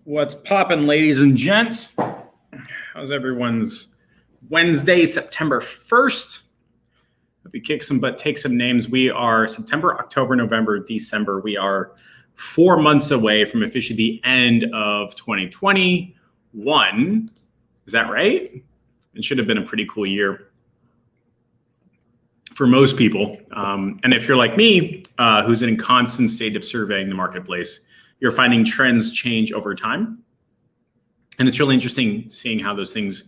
What's poppin', ladies and gents? How's everyone's Wednesday, September 1st? Hope you kick some butt, take some names. We are September, October, November, December. We are 4 months away from officially the end of 2021. Is that right? It should have been a pretty cool year for most people. And if you're like me, who's in constant state of surveying the marketplace, you're finding trends change over time. And it's really interesting seeing how those things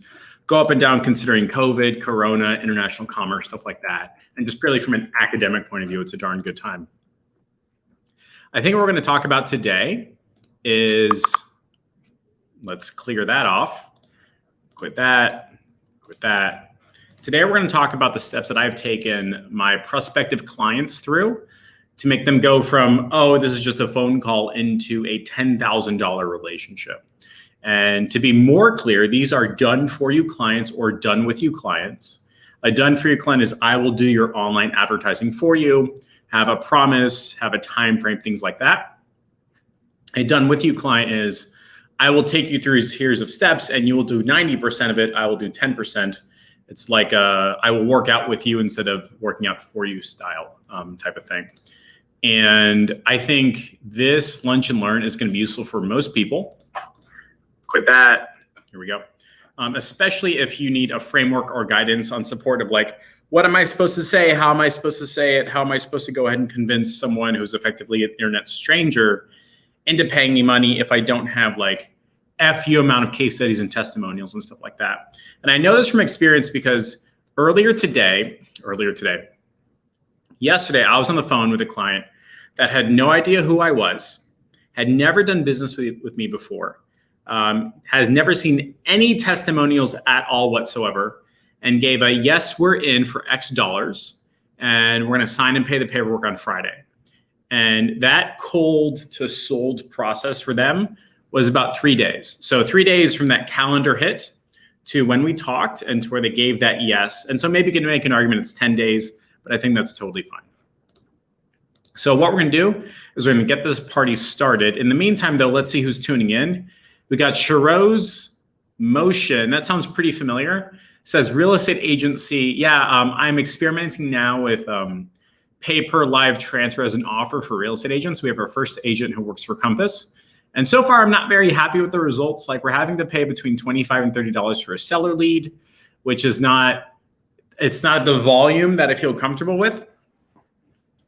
go up and down, considering COVID, Corona, international commerce, stuff like that. And just purely from an academic point of view, it's a darn good time. I think what we're going to talk about today is, let's clear that off. Quit that, quit that. Today, we're going to talk about the steps that I've taken my prospective clients through to make them go from, oh, this is just a phone call, into a $10,000 relationship. And to be more clear, these are done for you clients or done with you clients. A done for you client is I will do your online advertising for you, have a promise, have a time frame, things like that. A done with you client is I will take you through a series of steps and you will do 90% of it. I will do 10%. It's like I will work out with you instead of working out for you style type of thing. And I think this lunch and learn is going to be useful for most people. Quit that. Here we go. Especially if you need a framework or guidance on support of like, what am I supposed to say? How am I supposed to say it? How am I supposed to go ahead and convince someone who's effectively an internet stranger into paying me money if I don't have like a few amount of case studies and testimonials and stuff like that? And I know this from experience because yesterday, I was on the phone with a client that had no idea who I was, had never done business with me before, has never seen any testimonials at all whatsoever, and gave a yes, we're in for X dollars, and we're going to sign and pay the paperwork on Friday. And that cold to sold process for them was about 3 days. So 3 days from that calendar hit to when we talked and to where they gave that yes. And so maybe you can make an argument it's 10 days, but I think that's totally fine. So what we're going to do is we're going to get this party started. In the meantime, though, let's see who's tuning in. We got Shiroz Motion. That sounds pretty familiar. It says real estate agency. Yeah, I'm experimenting now with pay-per-live transfer as an offer for real estate agents. We have our first agent who works for Compass. And so far, I'm not very happy with the results. Like, we're having to pay between $25 and $30 for a seller lead, which is it's not the volume that I feel comfortable with.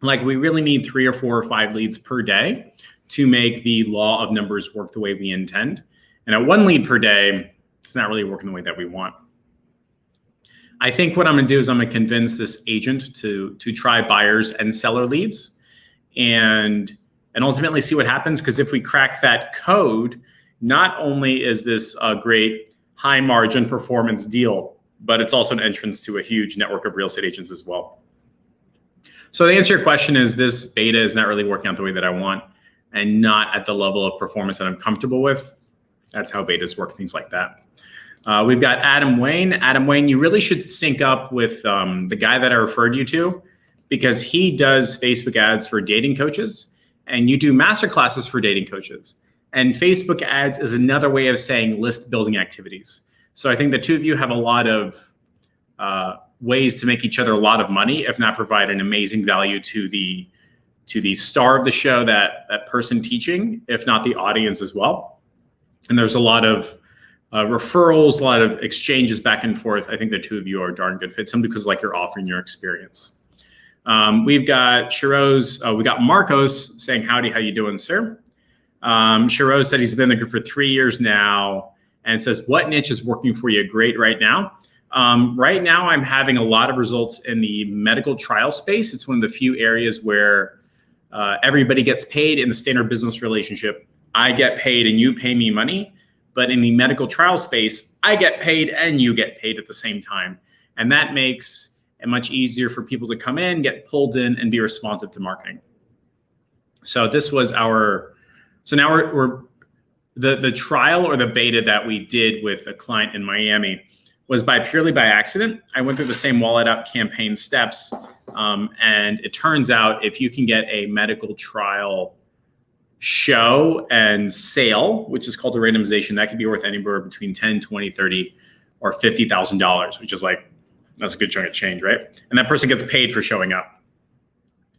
Like, we really need 3 or 4 or 5 leads per day to make the law of numbers work the way we intend. And at 1 lead per day, it's not really working the way that we want. I think what I'm going to do is I'm going to convince this agent to try buyers and seller leads and ultimately see what happens. Because if we crack that code, not only is this a great high margin performance deal, but it's also an entrance to a huge network of real estate agents as well. So the answer to your question is this beta is not really working out the way that I want and not at the level of performance that I'm comfortable with. That's how betas work, things like that. We've got Adam Wayne. Adam Wayne, you really should sync up with the guy that I referred you to, because he does Facebook ads for dating coaches and you do masterclasses for dating coaches. And Facebook ads is another way of saying list building activities. So I think the two of you have a lot of ways to make each other a lot of money, if not provide an amazing value to the star of the show, that person teaching, if not the audience as well. And there's a lot of referrals, a lot of exchanges back and forth. I think the two of you are a darn good fit, simply because like you're offering your experience. We've got Shiroz, we got Marcos saying, howdy, how you doing, sir? Shiroz said he's been in the group for 3 years now and says, what niche is working for you great right now? Right now, I'm having a lot of results in the medical trial space. It's one of the few areas where everybody gets paid in the standard business relationship. I get paid and you pay me money. But in the medical trial space, I get paid and you get paid at the same time. And that makes it much easier for people to come in, get pulled in, and be responsive to marketing. So this was so now we're the trial or the beta that we did with a client in Miami was purely by accident. I went through the same Wallet App campaign steps. And it turns out if you can get a medical trial show and sale, which is called a randomization, that could be worth anywhere between 10, 20, 30, or $50,000, which is like, that's a good chunk of change, right? And that person gets paid for showing up.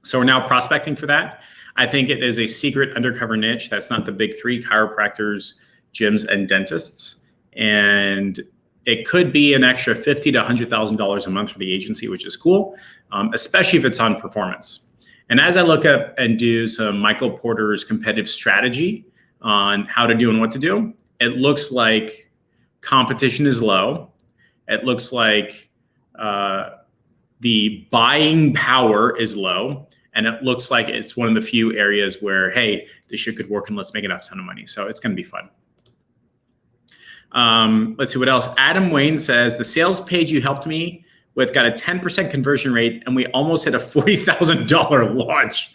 So we're now prospecting for that. I think it is a secret undercover niche. That's not the big three: chiropractors, gyms, and dentists. And it could be an extra $50,000 to $100,000 a month for the agency, which is cool, especially if it's on performance. And as I look up and do some Michael Porter's competitive strategy on how to do and what to do, it looks like competition is low. It looks like the buying power is low. And it looks like it's one of the few areas where, hey, this shit could work and let's make enough ton of money. So it's going to be fun. Let's see what else. Adam Wayne says, the sales page you helped me with got a 10% conversion rate and we almost hit a $40,000 launch.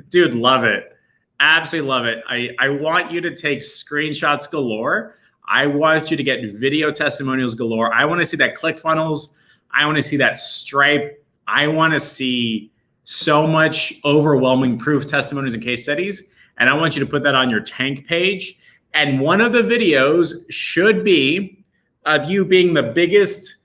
Dude, love it. Absolutely love it. I want you to take screenshots galore. I want you to get video testimonials galore. I want to see that ClickFunnels. I want to see that Stripe. I want to see so much overwhelming proof testimonies and case studies. And I want you to put that on your Tank page. And one of the videos should be of you being the biggest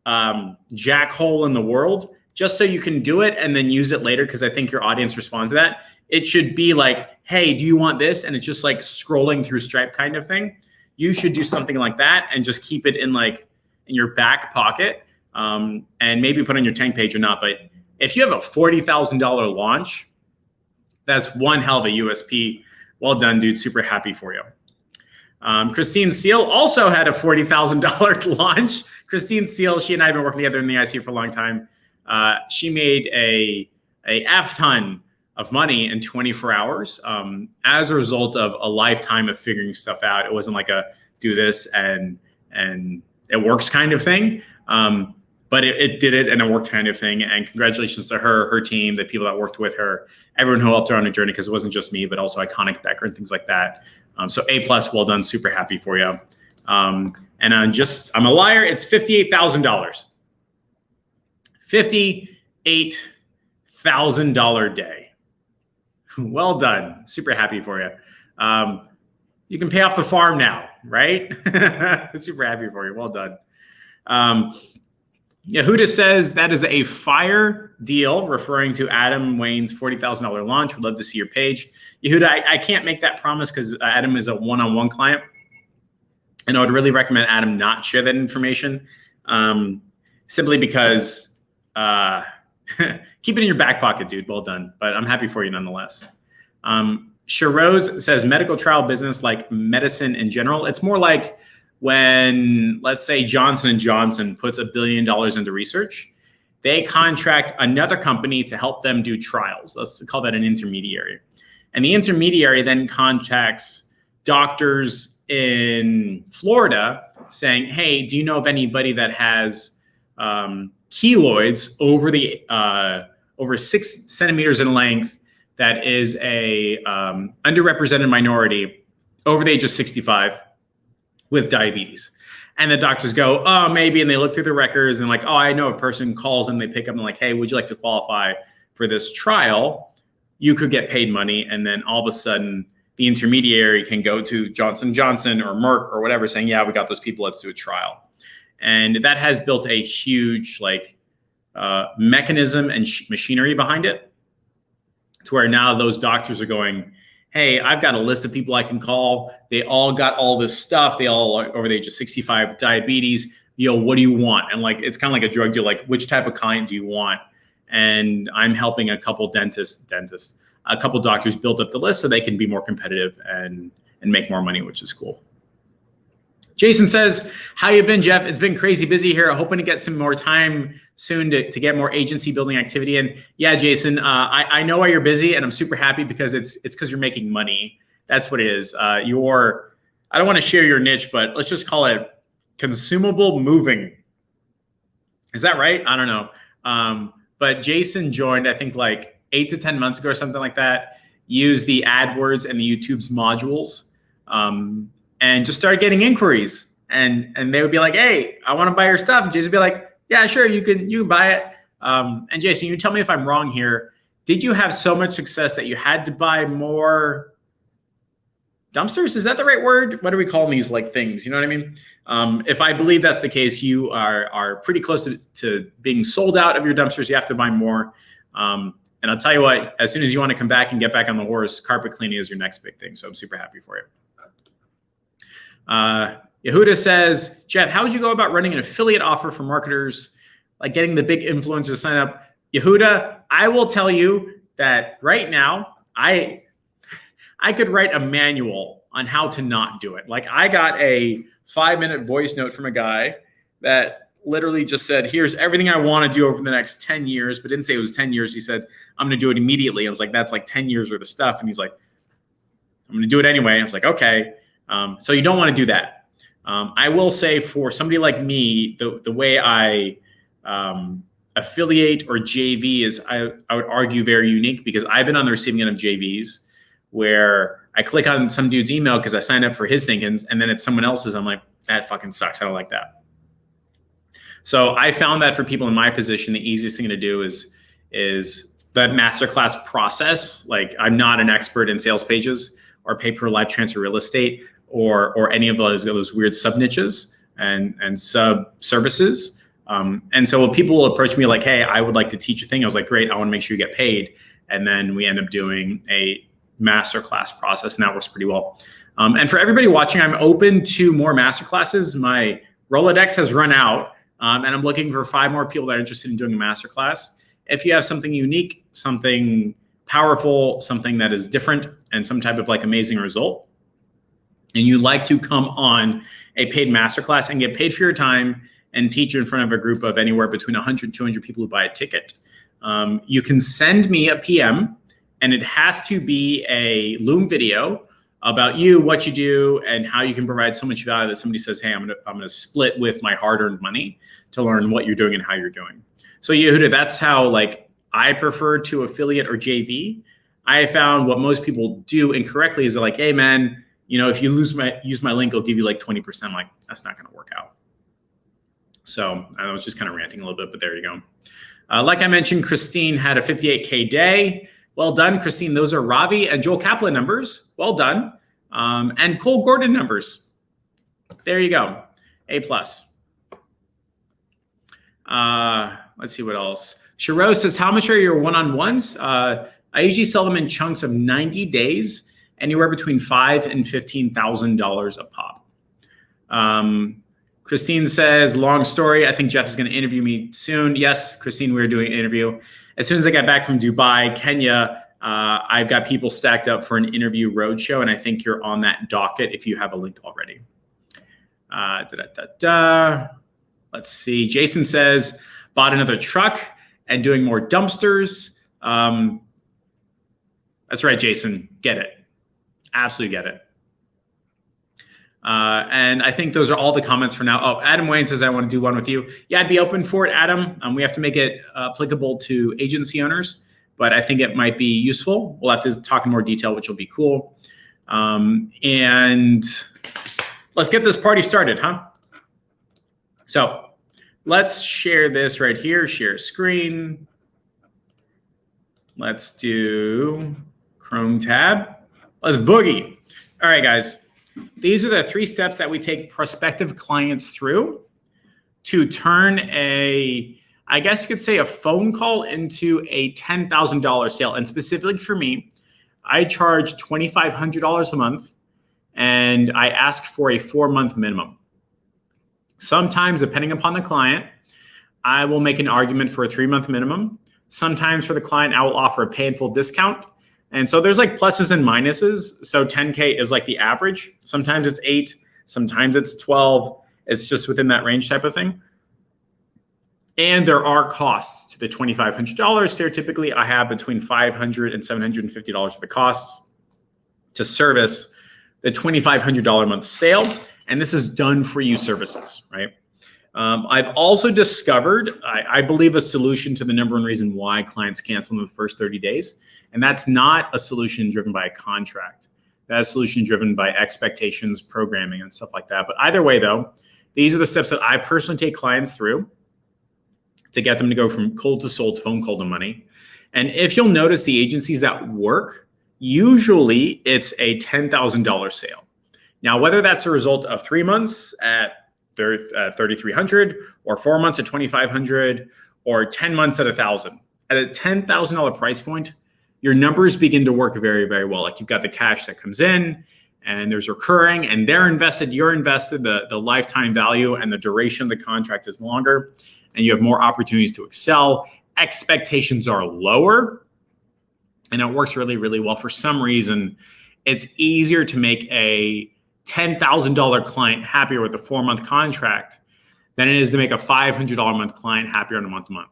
jackhole in the world, just so you can do it and then use it later, because I think your audience responds to that. It should be like, hey, do you want this? And it's just like scrolling through Stripe kind of thing. You should do something like that and just keep it in your back pocket, and maybe put on your Tank page or not. But if you have a $40,000 launch, that's one hell of a USP. Well done, dude. Super happy for you. Christine Seal also had a $40,000 launch. Christine Seal, she and I have been working together in the ICU for a long time. She made a F ton of money in 24 hours as a result of a lifetime of figuring stuff out. It wasn't like a do this and it works kind of thing. But it did it and it worked kind of thing. And congratulations to her team, the people that worked with her, everyone who helped her on her journey, because it wasn't just me, but also Iconic Becker and things like that. So A+, well done, super happy for you. And I'm a liar, it's $58,000. $58,000 day. Well done, super happy for you. You can pay off the farm now, right? Super happy for you, well done. Yehuda says that is a fire deal, referring to Adam Wayne's $40,000 launch. Would love to see your page. Yehuda, I can't make that promise because Adam is a one-on-one client. And I would really recommend Adam not share that information, simply because keep it in your back pocket, dude. Well done. But I'm happy for you nonetheless. Sharose says medical trial business like medicine in general. It's more like when, let's say, Johnson & Johnson puts $1 billion into research, they contract another company to help them do trials. Let's call that an intermediary. And the intermediary then contacts doctors in Florida saying, hey, do you know of anybody that has keloids over 6 centimeters in length that is a underrepresented minority over the age of 65 with diabetes? And the doctors go, oh, maybe. And they look through the records and like, oh, I know a person, calls and they pick up and like, hey, would you like to qualify for this trial? You could get paid money. And then all of a sudden the intermediary can go to Johnson & Johnson or Merck or whatever saying, yeah, we got those people, let's do a trial. And that has built a huge mechanism and machinery behind it, to where now those doctors are going, hey, I've got a list of people I can call. They all got all this stuff. They all are over the age of 65 with diabetes. What do you want? And like, it's kind of like a drug deal. Like, which type of client do you want? And I'm helping a couple a couple doctors build up the list so they can be more competitive and make more money, which is cool. Jason says, how you been, Jeff? It's been crazy busy here. Hoping to get some more time soon to get more agency building activity in. Yeah, Jason, I know why you're busy, and I'm super happy because it's because you're making money. That's what it is. I don't want to share your niche, but let's just call it consumable moving. Is that right? I don't know. But Jason joined, I think, like 8 to 10 months ago or something like that, used the AdWords and the YouTube's modules, and just started getting inquiries. And they would be like, hey, I want to buy your stuff. And Jason would be like, yeah, sure, you can buy it. And Jason, you tell me if I'm wrong here. did you have so much success that you had to buy more dumpsters? Is that the right word? What are we calling these like things? You know what I mean? If I believe that's the case, you are pretty close to being sold out of your dumpsters. You have to buy more. And I'll tell you what, as soon as you want to come back and get back on the horse, carpet cleaning is your next big thing. So I'm super happy for you. Yehuda says, Jeff, how would you go about running an affiliate offer for marketers, like getting the big influencers to sign up? Yehuda, I will tell you that right now, I could write a manual on how to not do it. Like I got a 5-minute voice note from a guy that literally just said, here's everything I want to do over the next 10 years, but didn't say it was 10 years. He said, I'm going to do it immediately. I was like, that's like 10 years worth of stuff. And he's like, I'm going to do it anyway. I was like, okay. So you don't want to do that. I will say for somebody like me, the way I affiliate or JV is, I would argue very unique, because I've been on the receiving end of JVs where I click on some dude's email because I signed up for his thinkings, and then it's someone else's. I'm like, that fucking sucks. I don't like that. So I found that for people in my position, the easiest thing to do is that masterclass process. Like I'm not an expert in sales pages or pay-per-live transfer real estate or any of those weird sub niches and sub services. And so when people will approach me like, hey, I would like to teach a thing, I was like, great, I want to make sure you get paid. And then we end up doing a masterclass process, and that works pretty well. And for everybody watching, I'm open to more masterclasses. My Rolodex has run out. And I'm looking for 5 more people that are interested in doing a masterclass. If you have something unique, something powerful, something that is different, and some type of like amazing result, and you'd like to come on a paid masterclass and get paid for your time and teach in front of a group of anywhere between 100 and 200 people who buy a ticket, you can send me a PM, and it has to be a Loom video about you, what you do, and how you can provide so much value that somebody says, hey, I'm gonna split with my hard-earned money to learn what you're doing and how you're doing. So Yehuda, that's how like I prefer to affiliate or JV. I found what most people do incorrectly is they're like, hey man, you know, if you use my link, I'll give you like 20%. I'm like, that's not gonna work out. So I was just kind of ranting a little bit, but there you go. Like I mentioned, Christine had a 58K day. Well done, Christine. Those are Ravi and Joel Kaplan numbers. Well done. And Cole Gordon numbers. There you go. A+. Let's see what else. Shiro says, how much are your one-on-ones? I usually sell them in chunks of 90 days, anywhere between $5,000 and $15,000 a pop. Christine says, long story. I think Jeff is going to interview me soon. Yes, Christine, we're doing an interview. As soon as I got back from Dubai, Kenya, I've got people stacked up for an interview roadshow, and I think you're on that docket if you have a link already. Let's see. Jason says, bought another truck and doing more dumpsters. That's right, Jason. Get it. Absolutely get it. And I think those are all the comments for now. Oh, Adam Wayne says, I want to do one with you. Yeah, I'd be open for it, Adam. We have to make it applicable to agency owners, but I think it might be useful. We'll have to talk in more detail, which will be cool. And let's get this party started, huh? So let's share this right here, share screen. Let's do Chrome tab. Let's boogie. All right, guys. These are the 3 steps that we take prospective clients through to turn I guess you could say a phone call into a $10,000 sale. And specifically for me, I charge $2,500 a month, and I ask for a 4-month minimum. Sometimes, depending upon the client, I will make an argument for a 3-month minimum. Sometimes for the client, I will offer a pay in full discount. And so there's like pluses and minuses. So 10K is like the average. Sometimes it's 8, sometimes it's 12. It's just within that range type of thing. And there are costs to the $2,500. Stereotypically, I have between $500 and $750 for the costs to service the $2,500 a month sale. And this is done for you services, right? I've also discovered, I believe, a solution to the number 1 reason why clients cancel in the first 30 days. And that's not a solution driven by a contract. That's a solution driven by expectations, programming, and stuff like that. But either way, though, these are the steps that I personally take clients through to get them to go from cold to sold to phone call to money. And if you'll notice the agencies that work, usually it's a $10,000 sale. Now, whether that's a result of 3 months at 3,300 or 4 months at 2,500 or 10 months at 1,000, at a $10,000 price point, your numbers begin to work very, very well. Like you've got the cash that comes in and there's recurring and they're invested, you're invested, the lifetime value and the duration of the contract is longer and you have more opportunities to excel. Expectations are lower and it works really, really well. For some reason, it's easier to make a $10,000 client happier with a 4-month contract than it is to make a $500 a month client happier on a month-to-month.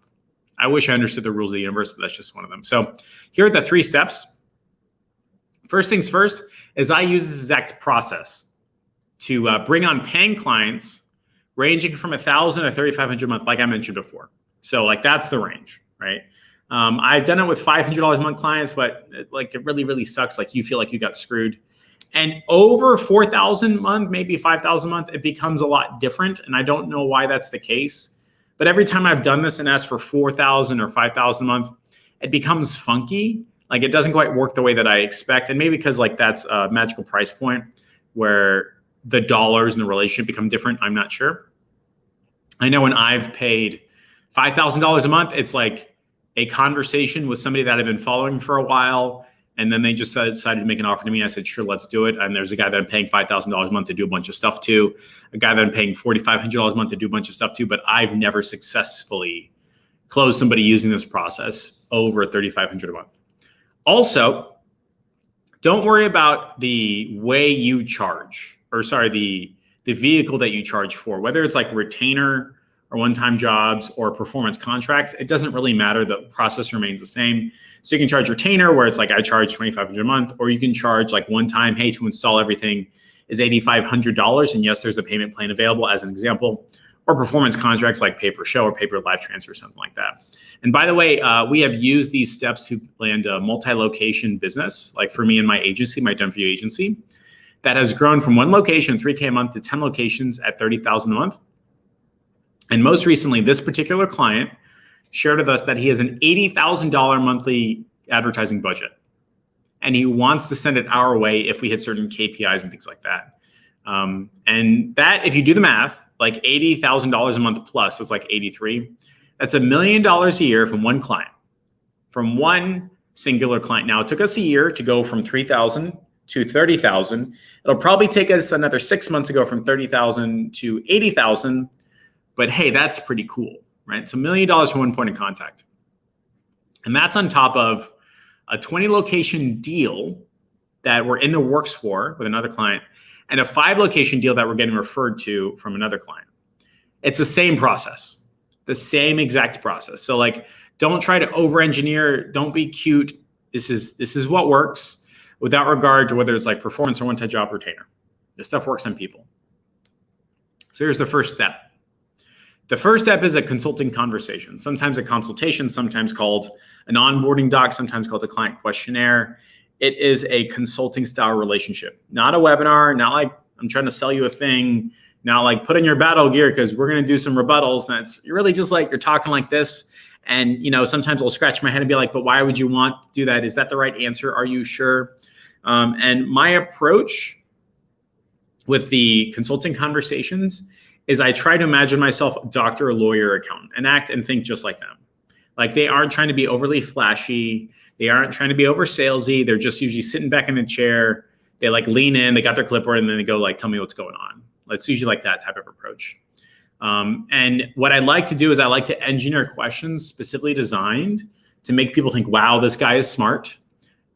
I wish I understood the rules of the universe, but that's just one of them. So here are the 3 steps. First things first is I use this exact process to bring on paying clients ranging from 1,000 to 3,500 a month, like I mentioned before. So like that's the range, right? I've done it with $500 a month clients, but it really, really sucks. Like you feel like you got screwed. And over 4,000 a month, maybe 5,000 a month, it becomes a lot different. And I don't know why that's the case. But every time I've done this and asked for 4,000 or 5,000 a month, it becomes funky. Like it doesn't quite work the way that I expect. And maybe because like that's a magical price point where the dollars and the relationship become different. I'm not sure. I know when I've paid $5,000 a month, it's like a conversation with somebody that I've been following for a while. And then they just decided to make an offer to me. I said, sure, let's do it. And there's a guy that I'm paying $5,000 a month to do a bunch of stuff to, a guy that I'm paying $4,500 a month to do a bunch of stuff to, but I've never successfully closed somebody using this process over $3,500 a month. Also, don't worry about the way you charge, or sorry, the vehicle that you charge for, whether it's like retainer or one-time jobs or performance contracts. It doesn't really matter. The process remains the same. So you can charge retainer where it's like I charge $2,500 a month, or you can charge like one time, hey, to install everything is $8,500. And yes, there's a payment plan available as an example, or performance contracts like pay per show or pay per live transfer, something like that. And by the way, we have used these steps to land a multi-location business. Like for me and my agency, my Done For You agency, that has grown from 1 location, 3K a month, to 10 locations at $30,000 a month. And most recently, this particular client shared with us that he has an $80,000 monthly advertising budget. And he wants to send it our way if we hit certain KPIs and things like that. And that, if you do the math, like $80,000 a month plus, it's like 83. That's $1 million a year from one client, from one singular client. Now, it took us a year to go from 3,000 to 30,000. It'll probably take us another 6 months to go from 30,000 to 80,000. But hey, that's pretty cool, right? It's $1 million from one point of contact. And that's on top of a 20 location deal that we're in the works for with another client, and a 5 location deal that we're getting referred to from another client. It's the same process, the same exact process. So like, don't try to over-engineer, don't be cute. This is what works without regard to whether it's like performance or one-time job retainer. This stuff works on people. So here's the first step. The first step is a consulting conversation, sometimes a consultation, sometimes called an onboarding doc, sometimes called a client questionnaire. It is a consulting style relationship, not a webinar, not like I'm trying to sell you a thing, not like put in your battle gear because we're going to do some rebuttals. That's really just like you're talking like this. And, you know, sometimes I'll scratch my head and be like, but why would you want to do that? Is that the right answer? Are you sure? And my approach with the consulting conversations is I try to imagine myself doctor, lawyer, accountant, and act and think just like them. Like they aren't trying to be overly flashy. They aren't trying to be over salesy. They're just usually sitting back in a chair. They like lean in, they got their clipboard, and then they go like, tell me what's going on. It's usually like that type of approach. And what I like to do is I like to engineer questions specifically designed to make people think, wow, this guy is smart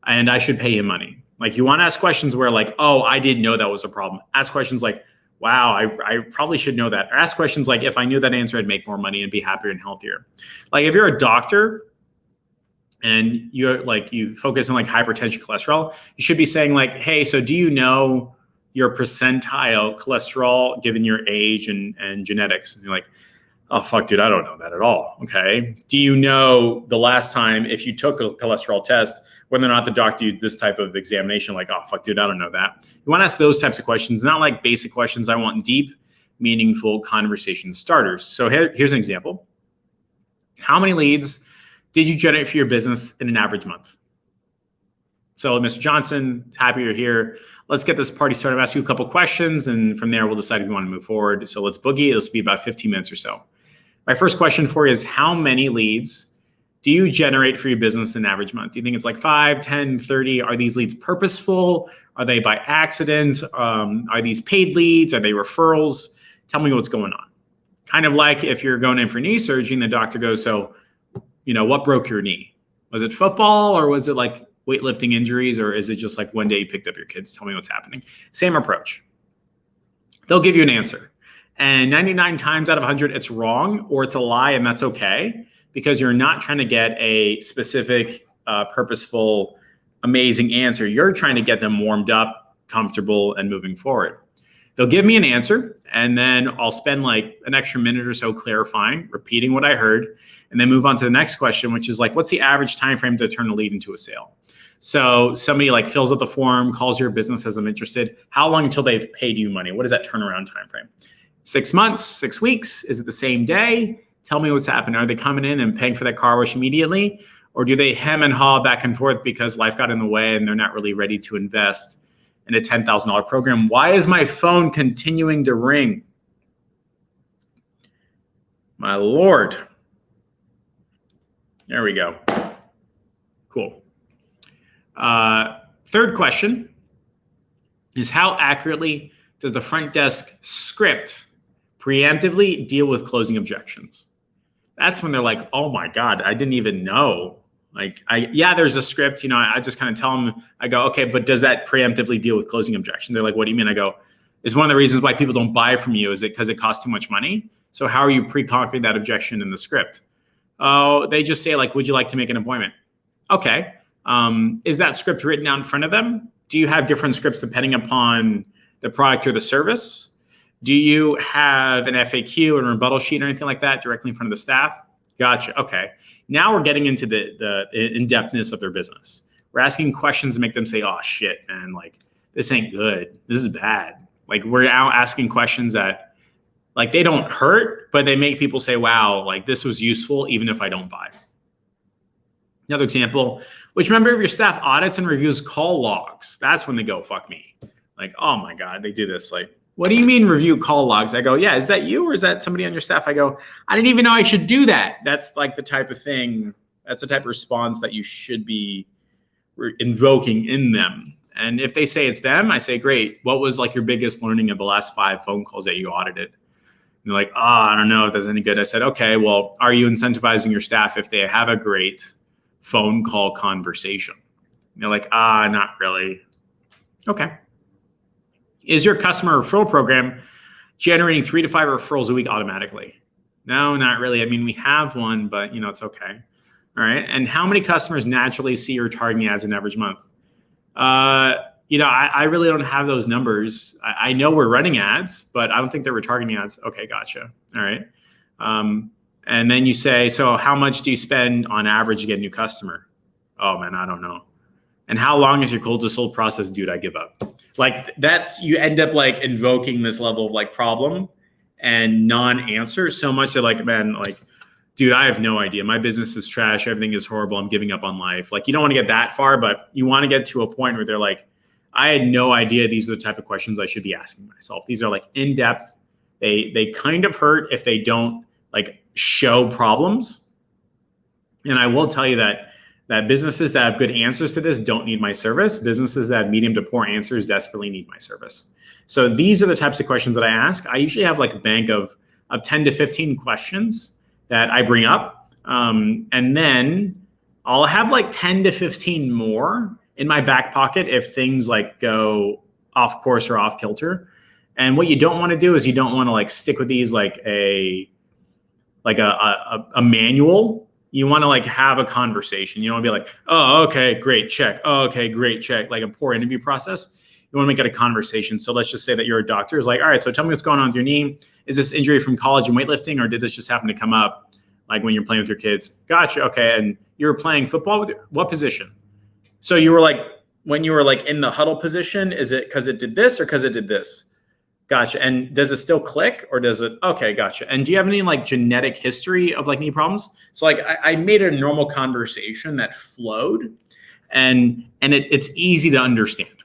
and I should pay him money. Like you want to ask questions where like, oh, I didn't know that was a problem. Ask questions like, wow, I probably should know that. Or ask questions like, if I knew that answer, I'd make more money and be happier and healthier. Like if you're a doctor and you're like, you focus on like hypertension, cholesterol, you should be saying like, hey, so do you know your percentile cholesterol given your age and genetics? And you're like, oh, fuck, dude, I don't know that at all. Okay. Do you know the last time if you took a cholesterol test, whether or not the doctor did this type of examination? Like, oh, fuck, dude, I don't know that. You want to ask those types of questions, not like basic questions. I want deep, meaningful conversation starters. So here's an example. How many leads did you generate for your business in an average month? So Mr. Johnson, happy you're here. Let's get this party started. I'll ask you a couple questions, and from there, we'll decide if you want to move forward. So let's boogie. It'll be about 15 minutes or so. My first question for you is, how many leads do you generate for your business in an average month? Do you think it's like 5, 10, 30? Are these leads purposeful? Are they by accident? Are these paid leads? Are they referrals? Tell me what's going on. Kind of like if you're going in for knee surgery and the doctor goes, so, what broke your knee? Was it football, or was it like weightlifting injuries, or is it just like one day you picked up your kids? Tell me what's happening. Same approach. They'll give you an answer. And 99 times out of 100, it's wrong or it's a lie, and that's okay, because you're not trying to get a specific, purposeful, amazing answer. You're trying to get them warmed up, comfortable, and moving forward. They'll give me an answer, and then I'll spend like an extra minute or so clarifying, repeating what I heard, and then move on to the next question, which is like, what's the average time frame to turn a lead into a sale? So somebody like fills out the form, calls your business, says I'm interested. How long until they've paid you money? What is that turnaround time frame? 6 months, 6 weeks? Is it the same day? Tell me what's happening. Are they coming in and paying for that car wash immediately? Or do they hem and haw back and forth because life got in the way and they're not really ready to invest in a $10,000 program? Why is my phone continuing to ring? My Lord. There we go. Cool. Third question is, how accurately does the front desk script preemptively deal with closing objections? That's when they're like, oh my God, I didn't even know. Like, there's a script, I just kind of tell them, I go, okay, but does that preemptively deal with closing objection? They're like, what do you mean? I go, is one of the reasons why people don't buy from you, is it because it costs too much money? So how are you pre-conquering that objection in the script? Oh, they just say like, would you like to make an appointment? Okay. Is that script written out in front of them? Do you have different scripts depending upon the product or the service? Do you have an FAQ and rebuttal sheet or anything like that directly in front of the staff? Gotcha. Okay. Now we're getting into the in-depthness of their business. We're asking questions to make them say, oh shit, man, like this ain't good. This is bad. Like, we're now asking questions that like they don't hurt, but they make people say, wow, like this was useful even if I don't buy. Another example, which member of your staff audits and reviews call logs? That's when they go, fuck me. Like, oh my God, they do this. Like, what do you mean review call logs? I go, yeah, is that you or is that somebody on your staff? I go, I didn't even know I should do that. That's like the type of thing, that's the type of response that you should be invoking in them. And if they say it's them, I say, great. What was like your biggest learning of the last 5 phone calls that you audited? And they're like, I don't know if that's any good. I said, okay, well, are you incentivizing your staff if they have a great phone call conversation? And they're like, not really. Okay. Is your customer referral program generating 3 to 5 referrals a week automatically? No, not really. I mean, we have one, but it's okay. All right. And how many customers naturally see your targeting ads in average month? I really don't have those numbers. I know we're running ads, but I don't think they're retargeting ads. Okay, gotcha. All right. And then you say, so how much do you spend on average to get a new customer? Oh man, I don't know. And how long is your cold to sold process? Dude, I give up. Like you end up like invoking this level of like problem and non-answer so much that like, man, like, dude, I have no idea. My business is trash. Everything is horrible. I'm giving up on life. Like, you don't want to get that far, but you want to get to a point where they're like, I had no idea these are the type of questions I should be asking myself. These are like in-depth. They kind of hurt if they don't like show problems. And I will tell you that businesses that have good answers to this don't need my service. Businesses that have medium to poor answers desperately need my service. So these are the types of questions that I ask. I usually have like a bank of 10 to 15 questions that I bring up. And then I'll have like 10 to 15 more in my back pocket if things like go off course or off kilter. And what you don't want to do is you don't want to like stick with these like a manual. You want to like have a conversation. You don't want to be like, oh, okay, great, check. Oh, okay, great, check. Like a poor interview process. You want to make it a conversation. So let's just say that you're a doctor. It's like, all right, so tell me what's going on with your knee. Is this injury from college and weightlifting, or did this just happen to come up like when you're playing with your kids? Gotcha. Okay. And you were playing football with what position? So you were like, when you were like in the huddle position, is it because it did this or because it did this? Gotcha. And does it still click or does it? Okay, gotcha. And do you have any like genetic history of like knee problems? So like I made a normal conversation that flowed and it's easy to understand.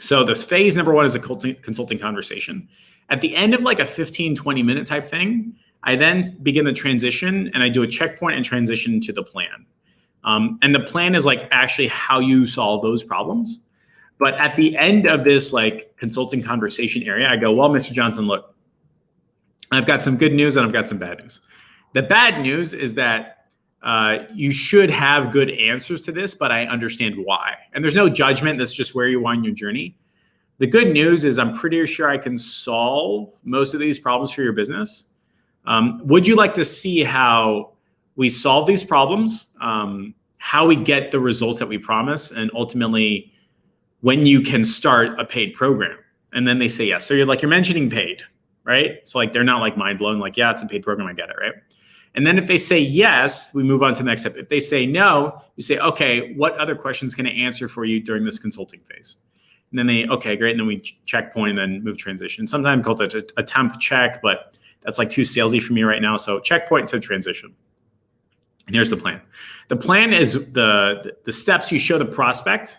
So the phase number one is a consulting conversation. At the end of like a 15, 20 minute type thing, I then begin the transition and I do a checkpoint and transition to the plan. And the plan is like actually how you solve those problems. But at the end of this like consulting conversation area, I go, well, Mr. Johnson, look, I've got some good news and I've got some bad news. The bad news is that you should have good answers to this, but I understand why. And there's no judgment. That's just where you are in your journey. The good news is I'm pretty sure I can solve most of these problems for your business. Would you like to see how we solve these problems, how we get the results that we promise, and ultimately when you can start a paid program? And then they say yes. So you're mentioning paid, right? So like they're not like mind blown, like, yeah, it's a paid program, I get it, right? And then if they say yes, we move on to the next step. If they say no, you say, okay, what other questions can I answer for you during this consulting phase? And then okay, great. And then we checkpoint and then move transition. Sometimes called a temp check, but that's like too salesy for me right now. So checkpoint to transition. And here's the plan. The plan is the steps you show the prospect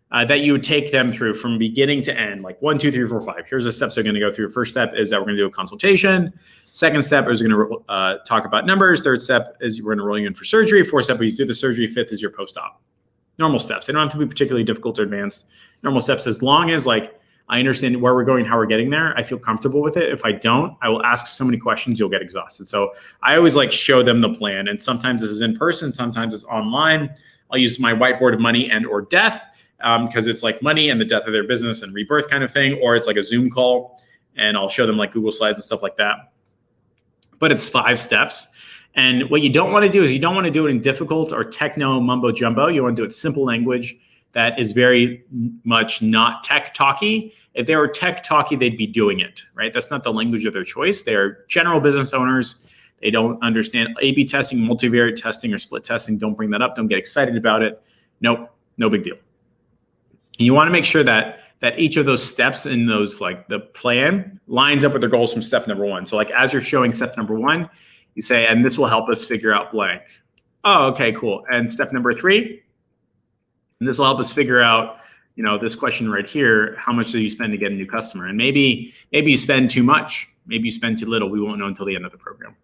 that you would take them through from beginning to end, like 1, 2, 3, 4, 5. Here's the steps they're going to go through. First step is that we're going to do a consultation. Second step is we're going to talk about numbers. Third step is we're going to roll you in for surgery. Fourth step, we do the surgery. Fifth is your post-op. Normal steps. They don't have to be particularly difficult or advanced. Normal steps, as long as like I understand where we're going, how we're getting there, I feel comfortable with it. If I don't, I will ask so many questions, you'll get exhausted. So I always like show them the plan. And sometimes this is in person, sometimes it's online. I'll use my whiteboard of money and or death because it's like money and the death of their business and rebirth kind of thing. Or it's like a Zoom call and I'll show them like Google Slides and stuff like that. But it's 5 steps. And what you don't want to do is you don't want to do it in difficult or techno mumbo jumbo. You want to do it simple language that is very much not tech talky. If they were tech talky, they'd be doing it, right? That's not the language of their choice. They're general business owners. They don't understand A/B testing, multivariate testing, or split testing. Don't bring that up. Don't get excited about it. Nope, no big deal. And you want to make sure that each of those steps in those, like the plan, lines up with their goals from step number 1. So like as you're showing step number 1, you say, and this will help us figure out blank. Oh, okay, cool. And step number 3, and this will help us figure out, you know, this question right here, how much do you spend to get a new customer? And maybe you spend too much, maybe you spend too little. We won't know until the end of the program.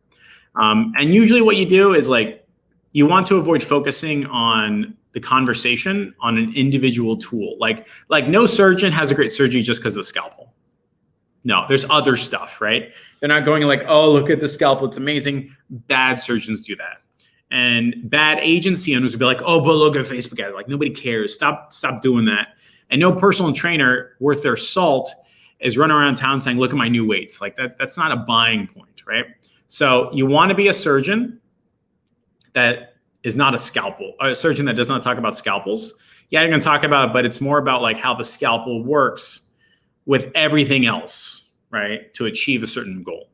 And usually what you do is like, you want to avoid focusing on the conversation on an individual tool. Like no surgeon has a great surgery just because of the scalpel. No, there's other stuff, right? They're not going like, oh, look at the scalpel, it's amazing. Bad surgeons do that. And bad agency owners would be like, oh, but look at Facebook ads. Like nobody cares. Stop doing that. And no personal trainer worth their salt is running around town saying, look at my new weights. Like that's not a buying point, right? So you want to be a surgeon that is not a scalpel, a surgeon that does not talk about scalpels. Yeah, you're going to talk about it, but it's more about like how the scalpel works with everything else, right? To achieve a certain goal.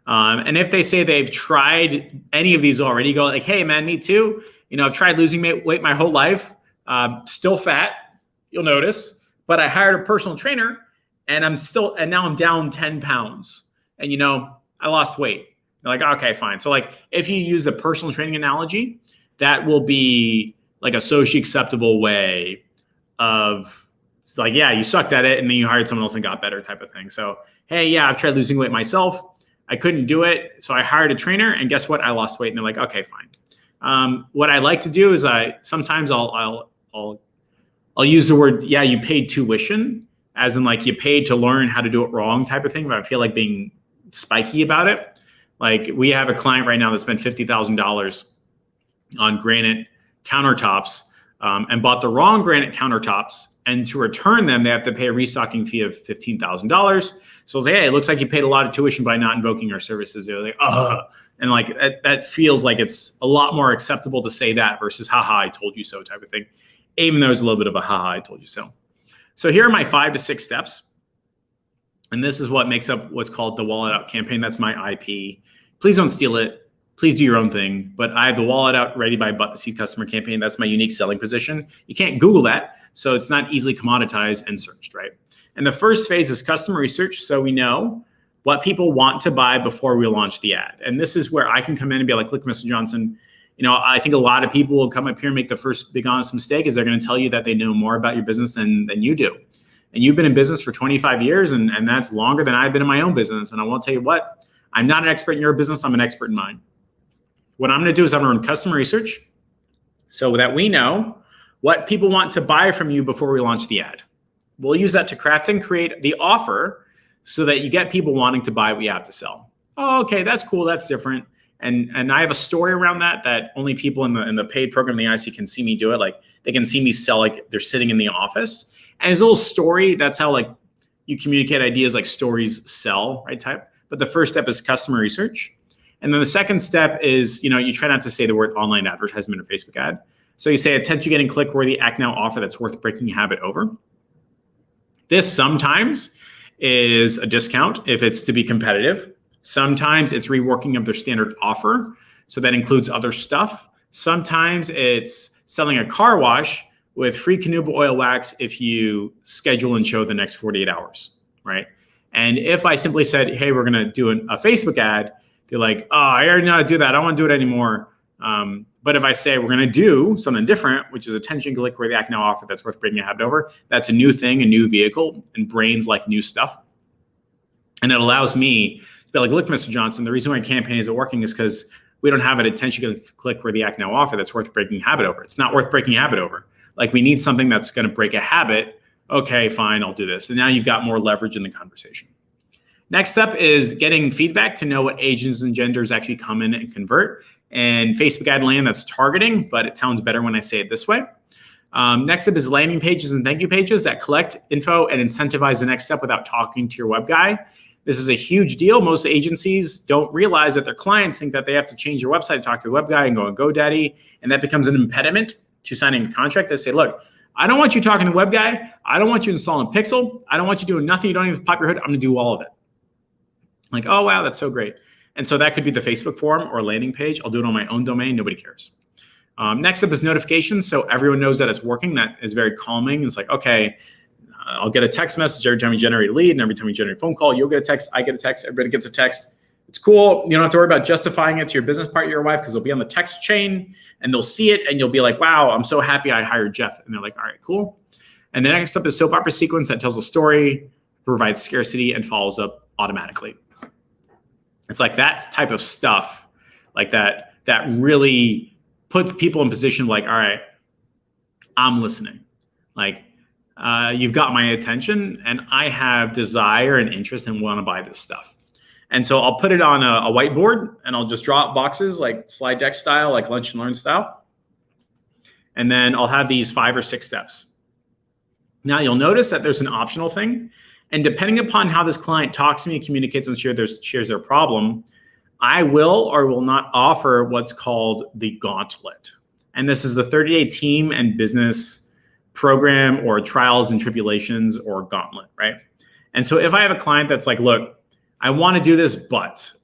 And if they say they've tried any of these already, go like, hey man, me too. You know, I've tried losing weight my whole life, still fat, you'll notice, but I hired a personal trainer and now I'm down 10 pounds and you know, I lost weight. They're like, okay, fine. So like if you use the personal training analogy, that will be like a socially acceptable way of, it's like, yeah, you sucked at it and then you hired someone else and got better type of thing. So, hey, yeah, I've tried losing weight myself. I couldn't do it. So I hired a trainer and guess what? I lost weight. And they're like, okay, fine. What I like to do is sometimes I'll use the word, yeah, you paid tuition, as in like you paid to learn how to do it wrong type of thing. But I feel like being spiky about it. Like we have a client right now that spent $50,000 on granite countertops and bought the wrong granite countertops. And to return them, they have to pay a restocking fee of $15,000. So I'll say, hey, it looks like you paid a lot of tuition by not invoking our services. They're like, and like that feels like it's a lot more acceptable to say that versus, haha, I told you so type of thing. Even though there's a little bit of a haha, I told you so. So here are my 5 to 6 steps. And this is what makes up what's called the Wallet Out campaign. That's my IP. Please don't steal it. please do your own thing. But I have the wallet out ready by But the Seed customer campaign. That's my unique selling position. You can't Google that, so it's not easily commoditized and searched, right? And the first phase is customer research, so we know what people want to buy before we launch the ad. And this is where I can come in and be like, look, Mr. Johnson, I think a lot of people will come up here and make the first big honest mistake is they're going to tell you that they know more about your business than you do. And you've been in business for 25 years, and that's longer than I've been in my own business. And I won't tell you what, I'm not an expert in your business, I'm an expert in mine. What I'm gonna do is I'm gonna run customer research so that we know what people want to buy from you before we launch the ad. We'll use that to craft and create the offer so that you get people wanting to buy what you have to sell. Oh, okay, that's cool, that's different. And I have a story around that only people in the paid program, the IC, can see me do it. Like they can see me sell like they're sitting in the office. And it's a little story. That's how like you communicate ideas, like stories sell, right? Type. But the first step is customer research. And then the second step is, you try not to say the word online advertisement or Facebook ad. So you say attention getting click-worthy act now offer that's worth breaking habit over. This sometimes is a discount if it's to be competitive. Sometimes it's reworking of their standard offer. So that includes other stuff. Sometimes it's selling a car wash with free Canuba oil wax if you schedule and show the next 48 hours, right? And if I simply said, hey, we're gonna do a Facebook ad, they're like, oh, I already know how to do that. I don't wanna do it anymore. But if I say we're gonna do something different, which is attention click-worthy act now offer that's worth breaking a habit over, that's a new thing, a new vehicle, and brains like new stuff. And it allows me to be like, look, Mr. Johnson, the reason why campaign isn't working is because we don't have an attention click-worthy act now offer that's worth breaking a habit over. It's not worth breaking a habit over. Like we need something that's going to break a habit. Okay, fine, I'll do this. And now you've got more leverage in the conversation. Next up is getting feedback to know what ages and genders actually come in and convert. And Facebook ad land, that's targeting, but it sounds better when I say it this way. Next up is landing pages and thank you pages that collect info and incentivize the next step without talking to your web guy. This is a huge deal. Most agencies don't realize that their clients think that they have to change their website to talk to the web guy and go on GoDaddy. And that becomes an impediment to signing a contract. They say, look, I don't want you talking to the web guy. I don't want you installing Pixel. I don't want you doing nothing. You don't even pop your hood. I'm gonna do all of it. Like, oh, wow, that's so great. And so that could be the Facebook forum or landing page. I'll do it on my own domain. Nobody cares. Next up is notifications. So everyone knows that it's working. That is very calming. It's like, okay, I'll get a text message every time you generate a lead, and every time you generate a phone call, you'll get a text, I get a text, everybody gets a text. It's cool. You don't have to worry about justifying it to your business partner, your wife, because they'll be on the text chain and they'll see it and you'll be like, wow, I'm so happy I hired Jeff. And they're like, all right, cool. And the next up is soap opera sequence that tells a story, provides scarcity, and follows up automatically. It's like that type of stuff like that really puts people in position like, all right, I'm listening. Like, you've got my attention and I have desire and interest and want to buy this stuff. And so I'll put it on a whiteboard and I'll just draw up boxes like slide deck style, like lunch and learn style. And then I'll have these 5 or 6 steps. Now you'll notice that there's an optional thing. And depending upon how this client talks to me, communicates and shares their problem, I will or will not offer what's called the gauntlet. And this is a 30-day team and business program or trials and tribulations or gauntlet, right? And so if I have a client that's like, look, I want to do this,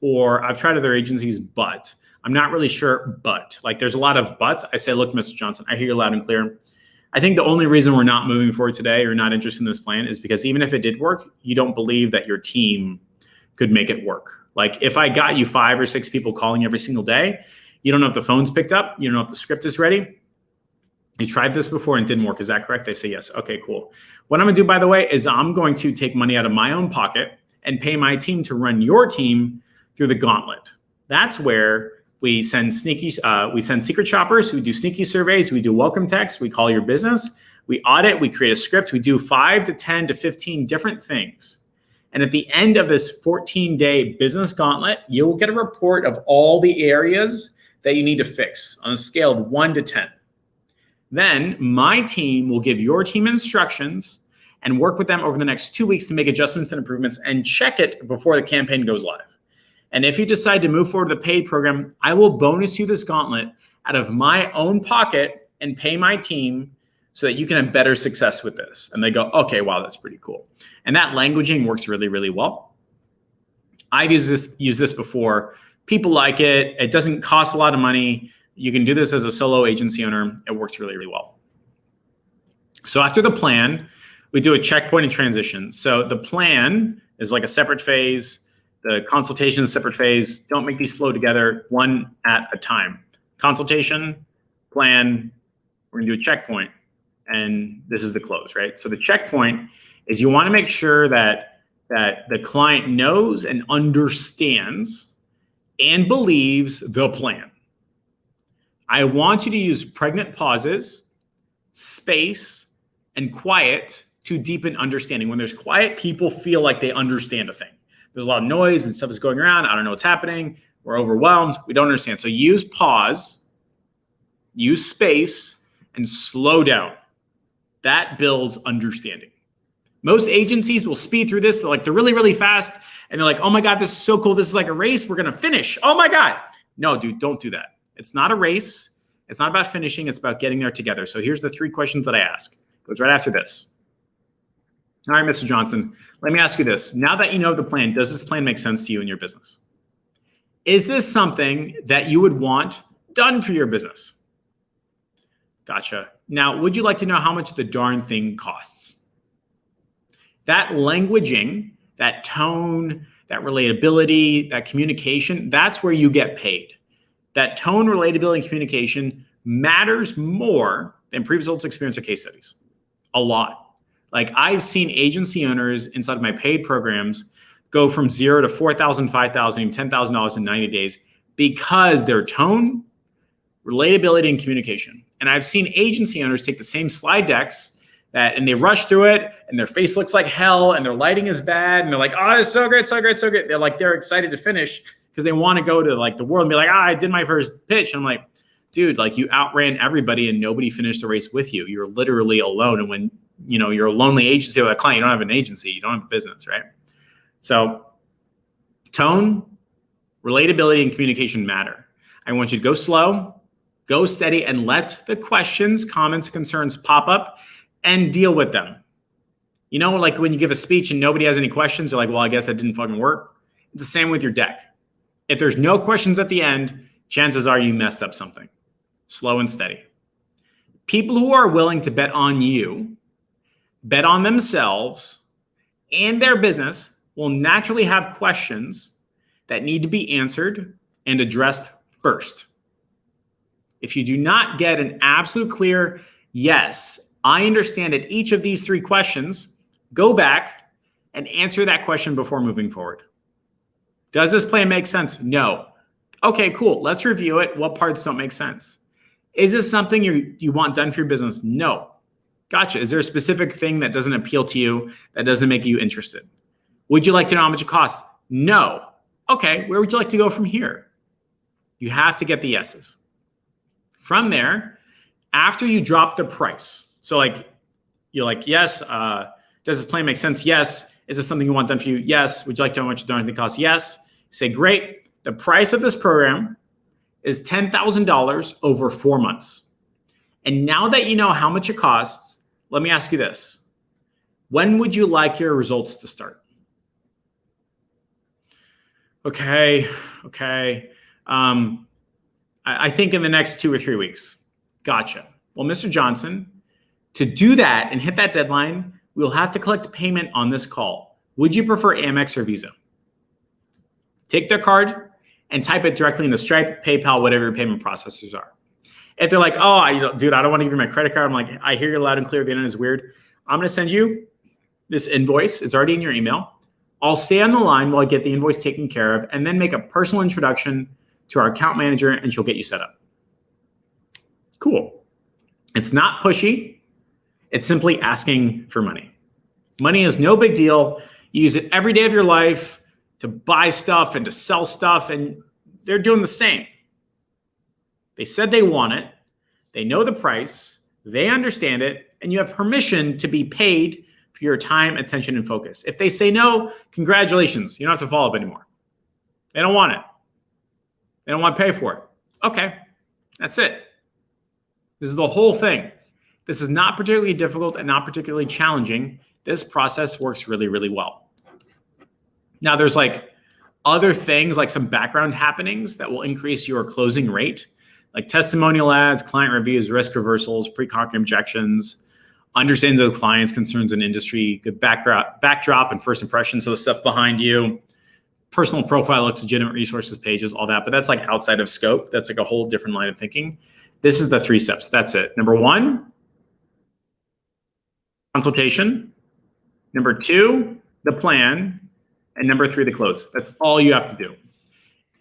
or I've tried other agencies, but I'm not really sure, but like there's a lot of buts. I say, look, Mr. Johnson, I hear you loud and clear. I think the only reason we're not moving forward today or not interested in this plan is because even if it did work, you don't believe that your team could make it work. Like if I got you 5 or 6 people calling every single day, you don't know if the phone's picked up, you don't know if the script is ready. You tried this before and didn't work. Is that correct? They say yes. Okay, cool. What I'm gonna do, by the way, is I'm going to take money out of my own pocket and pay my team to run your team through the gauntlet. That's where we send secret shoppers who do sneaky surveys, we do welcome text, we call your business, we audit, we create a script, we do 5 to 10 to 15 different things. And at the end of this 14-day business gauntlet, you'll get a report of all the areas that you need to fix on a scale of 1 to 10. Then my team will give your team instructions and work with them over the next 2 weeks to make adjustments and improvements and check it before the campaign goes live. And if you decide to move forward with the paid program, I will bonus you this gauntlet out of my own pocket and pay my team so that you can have better success with this. And they go, okay, wow, that's pretty cool. And that languaging works really, really well. I've used this before People like it. It doesn't cost a lot of money. You can do this as a solo agency owner. It works really, really well. So after the plan, we do a checkpoint and transition. So the plan is like a separate phase. The consultation is a separate phase. Don't make these flow together, one at a time. Consultation, plan, we're gonna do a checkpoint, and this is the close, right? So the checkpoint is you wanna make sure that the client knows and understands and believes the plan. I want you to use pregnant pauses, space, and quiet to deepen understanding. When there's quiet, people feel like they understand a thing. There's a lot of noise and stuff is going around. I don't know what's happening. We're overwhelmed. We don't understand. So use pause, use space, and slow down. That builds understanding. Most agencies will speed through this. They're really, really fast. And they're like, oh my God, this is so cool. This is like a race. We're going to finish. Oh my God. No, dude, don't do that. It's not a race. It's not about finishing. It's about getting there together. So here's the 3 questions that I ask. Goes right after this. All right, Mr. Johnson, let me ask you this. Now that you know the plan, does this plan make sense to you and your business? Is this something that you would want done for your business? Gotcha. Now, would you like to know how much the darn thing costs? That languaging, that tone, that relatability, that communication, that's where you get paid. That tone, relatability, and communication matters more than pre-results, experience, or case studies. A lot. Like I've seen agency owners inside of my paid programs go from $0 to $4,000, $5,000, even $10,000 in 90 days because their tone, relatability, and communication. And I've seen agency owners take the same slide decks and they rush through it and their face looks like hell and their lighting is bad and they're like, oh, it's so great, so great, so great. They're excited to finish because they want to go to like the world and be like, I did my first pitch. And I'm like, dude, like you outran everybody and nobody finished the race with you. You're literally alone. And when you're a lonely agency with a client, you don't have an agency, you don't have a business, right? So tone, relatability, and communication matter. I want you to go slow, go steady, and let the questions, comments, concerns pop up and deal with them. Like when you give a speech and nobody has any questions, you're like, well, I guess that didn't fucking work. It's the same with your deck. If there's no questions at the end, chances are you messed up something. Slow and steady. People who are willing to bet on you, bet on themselves and their business will naturally have questions that need to be answered and addressed first. If you do not get an absolute clear, yes, I understand at each of these 3 questions, go back and answer that question before moving forward. Does this plan make sense? No. Okay, cool. Let's review it. What parts don't make sense? Is this something you want done for your business? No. Gotcha. Is there a specific thing that doesn't appeal to you, that doesn't make you interested? Would you like to know how much it costs? No. Okay, where would you like to go from here? You have to get the yeses. From there, after you drop the price, so you're like, yes, does this plan make sense? Yes. Is this something you want done for you? Yes. Would you like to know how much the darn thing costs? Yes. Say, great. The price of this program is $10,000 over 4 months. And now that you know how much it costs, let me ask you this. When would you like your results to start? Okay. I think in the next 2 or 3 weeks. Gotcha. Well, Mr. Johnson, to do that and hit that deadline, we'll have to collect payment on this call. Would you prefer Amex or Visa? Take their card and type it directly into Stripe, PayPal, whatever your payment processors are. If they're like, oh, dude, I don't want to give you my credit card. I'm like, I hear you loud and clear. The internet is weird. I'm going to send you this invoice. It's already in your email. I'll stay on the line while I get the invoice taken care of and then make a personal introduction to our account manager and she'll get you set up. Cool. It's not pushy. It's simply asking for money. Money is no big deal. You use it every day of your life to buy stuff and to sell stuff, and they're doing the same. They said they want it. They know the price. They understand it, and you have permission to be paid for your time, attention, and focus. If they say no, congratulations. You don't have to follow up anymore. They don't want it. They don't want to pay for it. Okay, that's it. This is the whole thing. This is not particularly difficult and not particularly challenging. This process works really, really well. Now, there's like other things like some background happenings that will increase your closing rate, like testimonial ads, client reviews, risk reversals, pre-contract objections, understanding of the client's concerns in industry, good backdrop and first impressions, so the stuff behind you, personal profile, looks legitimate, resources, pages, all that. But that's like outside of scope. That's like a whole different line of thinking. This is the 3 steps. That's it. Number 1, consultation. Number 2, the plan. And number 3, the close. That's all you have to do.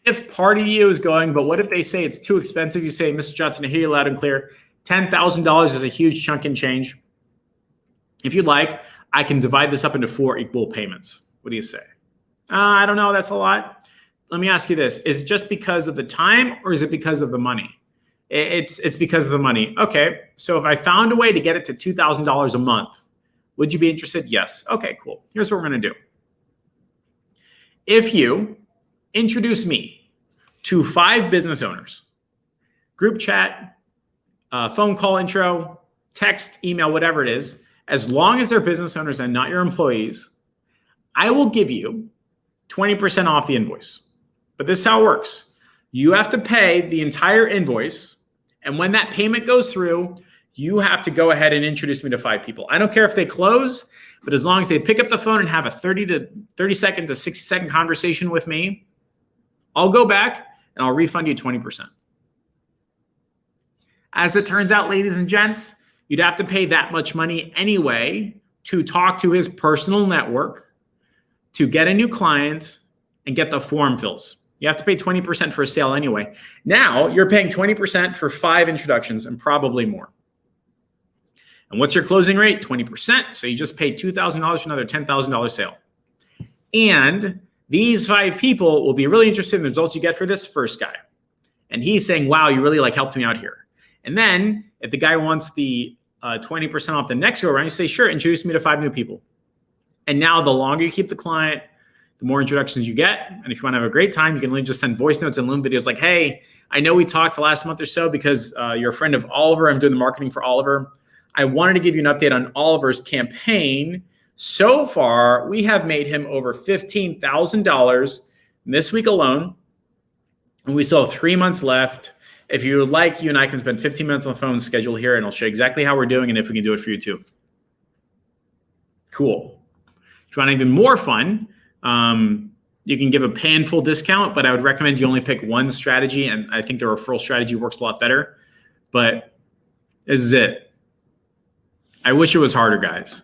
If part of you is going, but what if they say it's too expensive? You say, Mr. Johnson, I hear you loud and clear. $10,000 is a huge chunk and change. If you'd like, I can divide this up into 4 equal payments. What do you say? I don't know. That's a lot. Let me ask you this. Is it just because of the time or is it because of the money? It's because of the money. Okay. So if I found a way to get it to $2,000 a month, would you be interested? Yes. Okay, cool. Here's what we're going to do. If you introduce me to 5 business owners, group chat, phone call intro, text, email, whatever it is, as long as they're business owners and not your employees, I will give you 20% off the invoice. But this is how it works. You have to pay the entire invoice. And when that payment goes through, you have to go ahead and introduce me to 5 people. I don't care if they close, but as long as they pick up the phone and have a 30 second to 60 second conversation with me, I'll go back and I'll refund you 20%. As it turns out, ladies and gents, you'd have to pay that much money anyway to talk to his personal network, to get a new client, and get the form fills. You have to pay 20% for a sale anyway. Now you're paying 20% for 5 introductions and probably more. And what's your closing rate? 20%. So you just paid $2,000 for another $10,000 sale. And these 5 people will be really interested in the results you get for this first guy. And he's saying, wow, you really helped me out here. And then if the guy wants the 20% off the next go around, you say, sure, introduce me to 5 new people. And now the longer you keep the client, the more introductions you get. And if you want to have a great time, you can literally just send voice notes and Loom videos like, hey, I know we talked last month or so because you're a friend of Oliver. I'm doing the marketing for Oliver. I wanted to give you an update on Oliver's campaign. So far, we have made him over $15,000 this week alone. And we still have 3 months left. If you would like, you and I can spend 15 minutes on the phone schedule here, and I'll show you exactly how we're doing and if we can do it for you too. Cool. If you want even more fun, you can give a pay in full discount, but I would recommend you only pick one strategy, and I think the referral strategy works a lot better. But this is it. I wish it was harder, guys.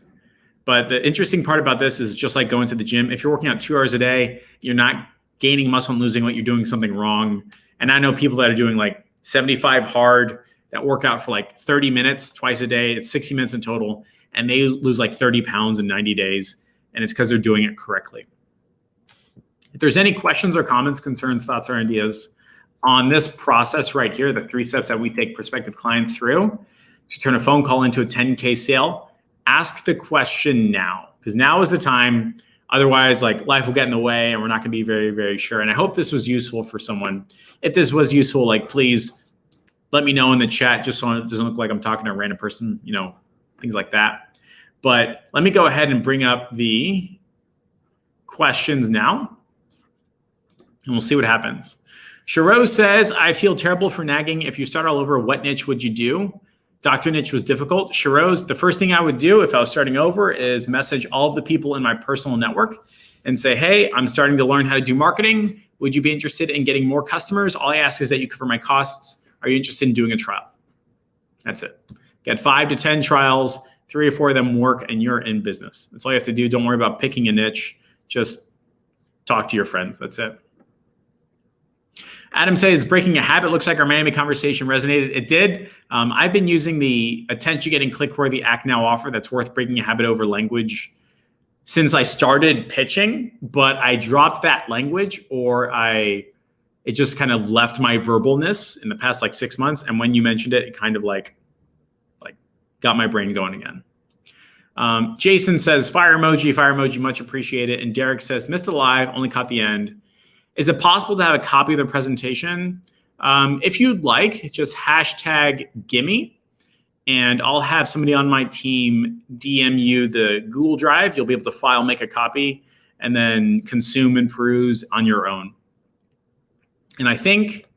But the interesting part about this is just like going to the gym. If you're working out 2 hours a day, you're not gaining muscle and losing weight, you're doing something wrong. And I know people that are doing like 75 hard that work out for like 30 minutes twice a day. It's 60 minutes in total. And they lose like 30 pounds in 90 days. And it's because they're doing it correctly. If there's any questions or comments, concerns, thoughts, or ideas on this process right here, the 3 steps that we take prospective clients through to turn a phone call into a 10K sale, ask the question now, because now is the time. Otherwise, like, life will get in the way and we're not going to be very, very sure. And I hope this was useful for someone. If this was useful, like, please let me know in the chat, just so it doesn't look like I'm talking to a random person, you know, things like that. But let me go ahead and bring up the questions now, and we'll see what happens. Shiro says, I feel terrible for nagging. If you start all over, what niche would you do? Dr. Niche was difficult. Shiro's, the first thing I would do if I was starting over is message all of the people in my personal network and say, hey, I'm starting to learn how to do marketing. Would you be interested in getting more customers? All I ask is that you cover my costs. Are you interested in doing a trial? That's it. Get 5 to 10 trials, 3 or 4 of them work, and you're in business. That's all you have to do. Don't worry about picking a niche. Just talk to your friends. That's it. Adam says, breaking a habit. Looks like our Miami conversation resonated. It did. I've been using the attention-getting, click-worthy act now offer that's worth breaking a habit over language since I started pitching, but I dropped that language, or it just kind of left my verbalness in the past like 6 months. And when you mentioned it, it kind of like got my brain going again. Jason says, fire emoji, much appreciated. And Derek says, missed it live, only caught the end. Is it possible to have a copy of the presentation? If you'd like, just hashtag gimme, and I'll have somebody on my team DM you the Google Drive. You'll be able to file, make a copy, and then consume and peruse on your own. And I think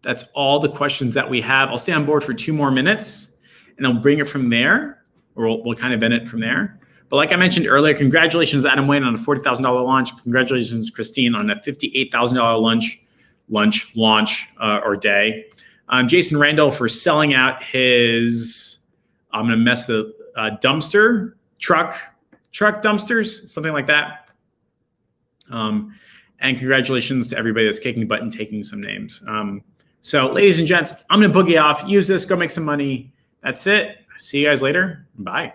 that's all the questions that we have. I'll stay on board for 2 more minutes and I'll bring it from there, or we'll kind of end it from there. But like I mentioned earlier, congratulations, Adam Wayne, on a $40,000 launch. Congratulations, Christine, on a $58,000 launch or day. Jason Randall for selling out his, I'm going to mess the dumpster, truck dumpsters, something like that. And congratulations to everybody that's kicking butt and taking some names. So ladies and gents, I'm going to boogie off. Use this, go make some money. That's it. See you guys later. Bye.